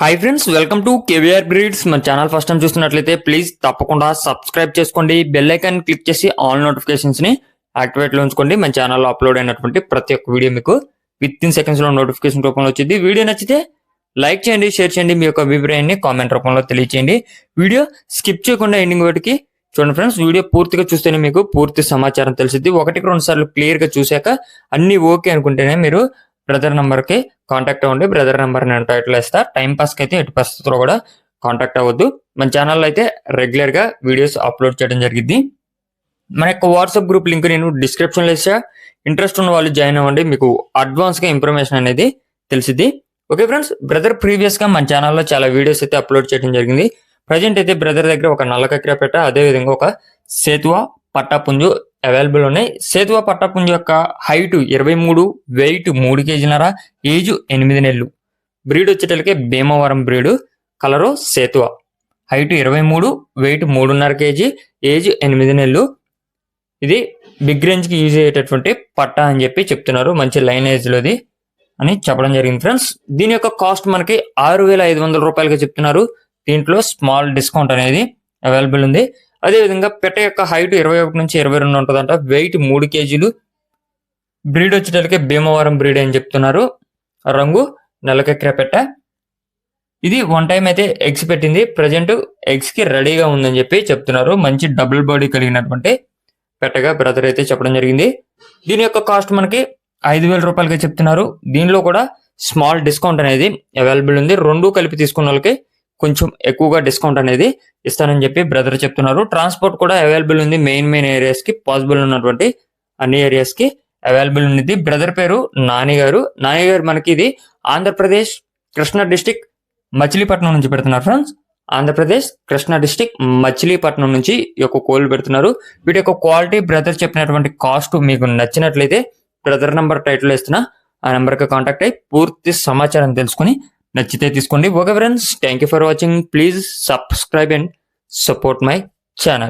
Hi friends, welcome to KVR breeds. మన channel first time చూస్తున్నట్లయితే please తప్పకుండా సబ్స్క్రైబ్ చేసుకోండి. బెల్ ఐకాన్ క్లిక్ చేసి ఆల్ నోటిఫికేషన్స్ ని యాక్టివేట్ లో ఉంచుకోండి. మన ఛానల్లో అప్లోడ్ అయినటువంటి ప్రతి ఒక్క వీడియో మీకు విత్ ఇన్ సెకండ్స్ లో నోటిఫికేషన్ రూపంలో వచ్చింది. వీడియో నచ్చితే లైక్ చేయండి, షేర్ చేయండి, మీ యొక్క అభిప్రాయాన్ని కామెంట్ రూపంలో తెలియచేయండి. వీడియో స్కిప్ చేయకుండా ఎండింగ్ వరకు చూడండి ఫ్రెండ్స్. వీడియో పూర్తిగా చూస్తేనే మీకు పూర్తి సమాచారం తెలిసింది. 1-2 సార్లు క్లియర్ గా చూశాక అన్ని ఓకే అనుకుంటేనే మీరు బ్రదర్ నంబర్ కి కాంటాక్ట్ అవ్వండి. బ్రదర్ నెంబర్ నేను టైటిల్ ఇస్తా. టైం పాస్ కి అయితే ఎటు పరిస్థితుల్లో కూడా కాంటాక్ట్ అవ్వద్దు. మన ఛానల్లో అయితే రెగ్యులర్ గా వీడియోస్ అప్లోడ్ చేయడం జరిగింది. మన యొక్క వాట్సాప్ గ్రూప్ లింక్ నేను డిస్క్రిప్షన్ లో ఇస్తా. ఇంట్రెస్ట్ ఉన్న వాళ్ళు జాయిన్ అవ్వండి, మీకు అడ్వాన్స్ గా ఇన్ఫర్మేషన్ అనేది తెలిసింది. ఓకే ఫ్రెండ్స్, బ్రదర్ ప్రీవియస్ గా మన ఛానల్లో చాలా వీడియోస్ అయితే అప్లోడ్ చేయడం జరిగింది. ప్రజెంట్ అయితే బ్రదర్ దగ్గర ఒక నల్ల కక్కిర పెట్ట, అదే విధంగా ఒక సేతువా పట్టాపుంజు అవైలబుల్ ఉన్నాయి. సేతువా పట్టాపుంజు యొక్క హైట్ 23, వెయిట్ 3 కేజీలన్నర, ఏజ్ 8 నెలలు. బ్రీడ్ వచ్చేటలకే భీమవరం బ్రీడ్, కలరు సేతువా. హైట్ 23, వెయిట్ 3.5 కేజీ, ఏజ్ 8 నెలలు. ఇది బిగ్ రేంజ్ కి యూజ్ అయ్యేటటువంటి పట్టా అని చెప్పి చెప్తున్నారు. మంచి లైనేజ్ లోది అని చెప్పడం జరిగింది ఫ్రెండ్స్. దీని యొక్క కాస్ట్ మనకి 6,500 రూపాయలుగా చెప్తున్నారు. దీంట్లో స్మాల్ డిస్కౌంట్ అనేది అవైలబుల్ ఉంది. అదేవిధంగా పెట్ట యొక్క హైట్ 21 నుంచి 22 ఉంటుందంట. వెయిట్ 3 కేజీలు. బ్రీడ్ వచ్చేటప్పటికే భీమవరం బ్రీడ్ అని చెప్తున్నారు. రంగు నల్లకెక్కిర పెట్ట. ఇది 1 టైం అయితే ఎగ్స్ పెట్టింది. ప్రజెంట్ ఎగ్స్ కి రెడీగా ఉందని చెప్పి చెప్తున్నారు. మంచి డబుల్ బాడీ కలిగినటువంటి పెట్టగా బ్రదర్ అయితే చెప్పడం జరిగింది. దీని యొక్క కాస్ట్ మనకి 5,000 రూపాయలుగా చెప్తున్నారు. దీనిలో కూడా స్మాల్ డిస్కౌంట్ అనేది అవైలబుల్ ఉంది. రెండు కలిపి తీసుకున్న వాళ్ళకి కొంచెం ఎక్కువగా డిస్కౌంట్ అనేది ఇస్తానని చెప్పి బ్రదర్ చెప్తున్నారు. ట్రాన్స్పోర్ట్ కూడా అవైలబుల్ ఉంది. మెయిన్ ఏరియాస్ కి పాసిబుల్ ఉన్నటువంటి అన్ని ఏరియాస్ కి అవైలబుల్ ఉంది. బ్రదర్ పేరు నాని గారు. మనకి ఇది ఆంధ్రప్రదేశ్ కృష్ణా డిస్టిక్ మచిలీపట్నం నుంచి పెడుతున్నారు ఫ్రెండ్స్. ఆంధ్రప్రదేశ్ కృష్ణా డిస్టిక్ మచిలీపట్నం నుంచి ఈ యొక్క కోళ్ళు పెడుతున్నారు. వీటి యొక్క క్వాలిటీ, బ్రదర్ చెప్పినటువంటి కాస్ట్ మీకు నచ్చినట్లయితే బ్రదర్ నంబర్ టైటిల్ ఇస్తున్నా, ఆ నెంబర్ కి కాంటాక్ట్ అయ్యి పూర్తి సమాచారం తెలుసుకుని నచ్చితే తీసుకోండి. Okay friends, thank you for watching. Please subscribe and support my channel.